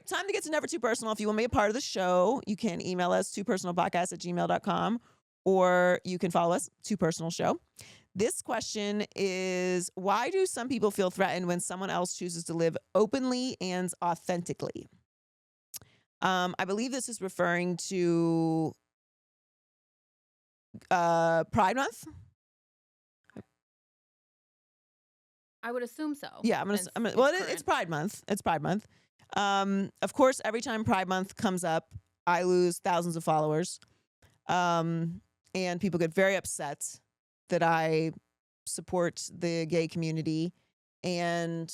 time to get to Never Too Personal. If you want to be a part of the show, you can email us toopersonalpodcast@gmail.com, or you can follow us, Too Personal Show. This question is, why do some people feel threatened when someone else chooses to live openly and authentically? I believe this is referring to Pride Month. I would assume so. Yeah, it's Pride Month. It's Pride Month. Of course, every time Pride Month comes up, I lose thousands of followers. And people get very upset that I support the gay community. And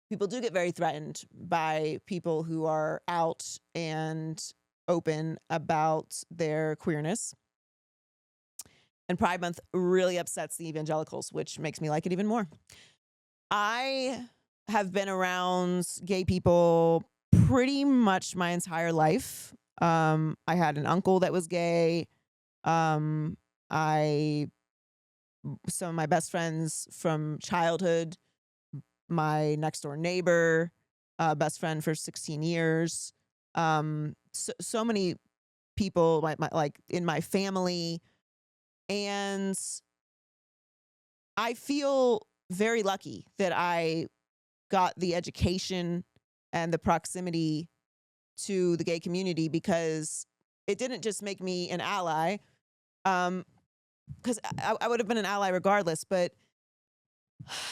people do get very threatened by people who are out and open about their queerness. And Pride Month really upsets the evangelicals, which makes me like it even more. I have been around gay people pretty much my entire life. I had an uncle that was gay. Some of my best friends from childhood, my next door neighbor, best friend for 16 years. So many people like in my family. And I feel very lucky that I got the education and the proximity to the gay community, because it didn't just make me an ally, because I would have been an ally regardless, but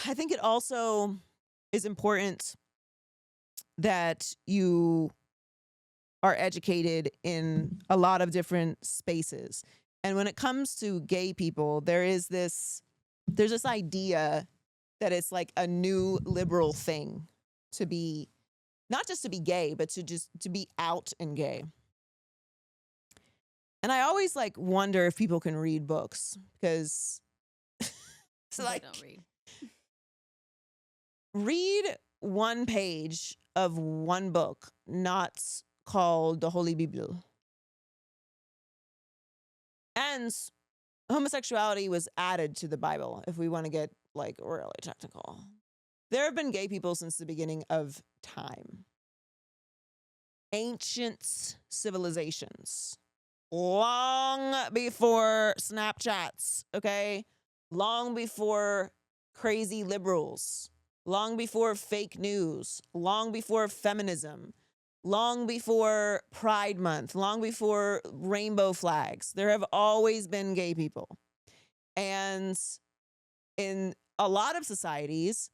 I think it also is important that you are educated in a lot of different spaces. And when it comes to gay people, there's this idea that it's like a new liberal thing to be, not just to be gay, but to be out and gay. And I always like wonder if people can read books, because so like, don't read. Read one page of one book, not called the Holy Bible. And homosexuality was added to the Bible, if we want to get like really technical. There have been gay people since the beginning of time. Ancient civilizations. Long before Snapchats, okay? Long before crazy liberals. Long before fake news. Long before feminism. Long before Pride Month, long before rainbow flags, there have always been gay people. And in a lot of societies,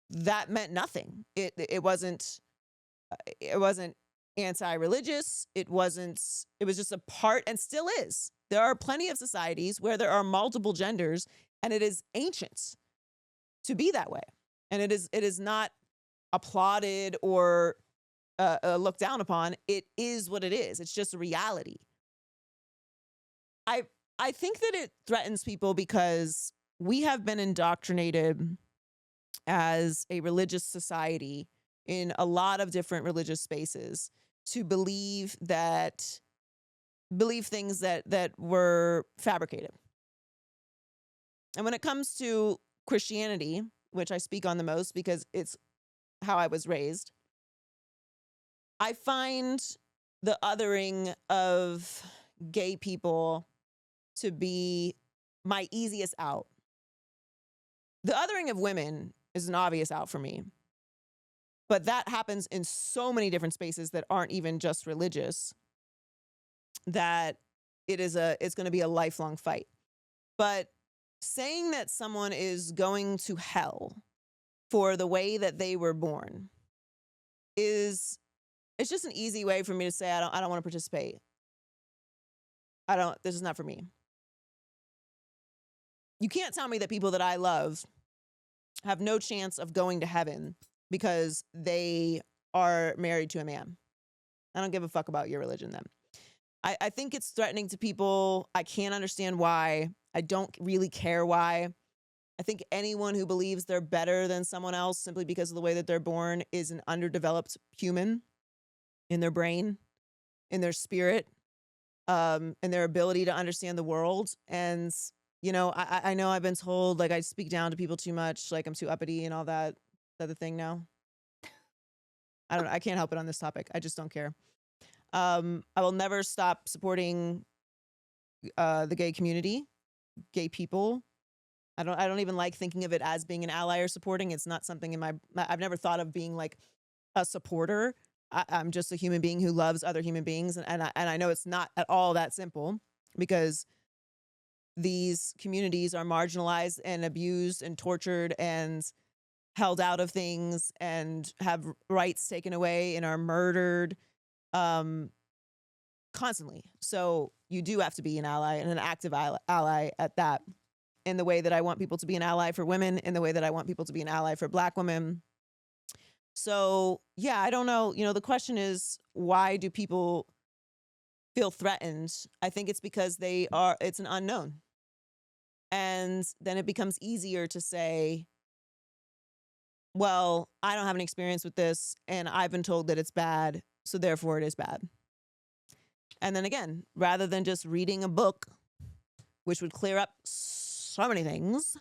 that meant nothing. It wasn't anti-religious. It was just a part, and still is. There are plenty of societies where there are multiple genders, and it is ancient to be that way. And it is not applauded or looked down upon. It is what it is. It's just a reality. I think that it threatens people because we have been indoctrinated as a religious society in a lot of different religious spaces to believe things that were fabricated. And when it comes to Christianity, which I speak on the most because it's how I was raised, I find the othering of gay people to be my easiest out. The othering of women is an obvious out for me. But that happens in so many different spaces that aren't even just religious, that it's going to be a lifelong fight. But saying that someone is going to hell for the way that they were born it's just an easy way for me to say, I don't want to participate. This is not for me. You can't tell me that people that I love have no chance of going to heaven because they are married to a man. I don't give a fuck about your religion then. I think it's threatening to people. I can't understand why. I don't really care why. I think anyone who believes they're better than someone else simply because of the way that they're born is an underdeveloped human in their brain, in their spirit, in their ability to understand the world. And, you know, I know I've been told, like, I speak down to people too much, like I'm too uppity and all that. Is that the thing now? I can't help it on this topic. I just don't care. I will never stop supporting the gay community, gay people. I don't even like thinking of it as being an ally or supporting. It's not something I've never thought of being like a supporter. I'm just a human being who loves other human beings. And I know it's not at all that simple, because these communities are marginalized and abused and tortured and held out of things and have rights taken away and are murdered constantly. So you do have to be an ally, and an active ally at that, in the way that I want people to be an ally for women, in the way that I want people to be an ally for Black women. So yeah, I don't know. The question is, why do people feel threatened? I think it's because it's an unknown. And then it becomes easier to say, well, I don't have an experience with this, and I've been told that it's bad, so therefore it is bad. And then again, rather than just reading a book, which would clear up so many things,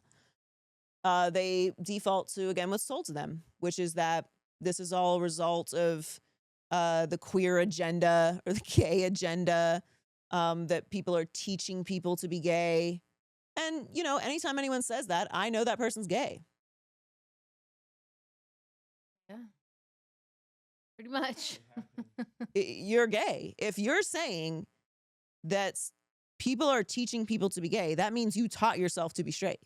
they default to, again, what's told to them, which is that this is all a result of the queer agenda or the gay agenda, that people are teaching people to be gay. And, anytime anyone says that, I know that person's gay. Yeah. Pretty much. You're gay. If you're saying that people are teaching people to be gay, that means you taught yourself to be straight.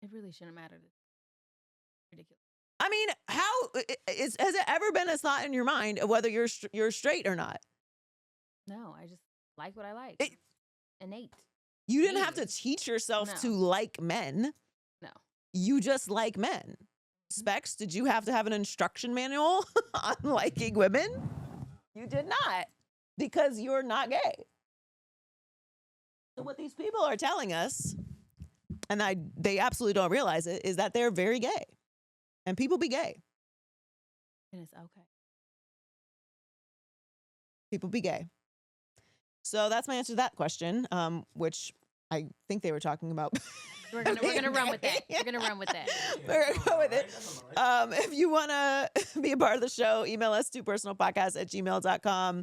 It really shouldn't matter. Ridiculous. I mean, has it ever been a thought in your mind of whether you're straight or not? No, I just like what I like. Innate. You didn't have to teach yourself to like men. No. You just like men. Specs, did you have to have an instruction manual on liking women? You did not, because you're not gay. So what these people are telling us, and they absolutely don't realize it, is that they're very gay. And people be gay. And it's okay. People be gay. So that's my answer to that question, which I think they were talking about. We're gonna run with that. We're gonna run with that. We're gonna go with it. If you want to be a part of the show, email us to personalpodcast@gmail.com.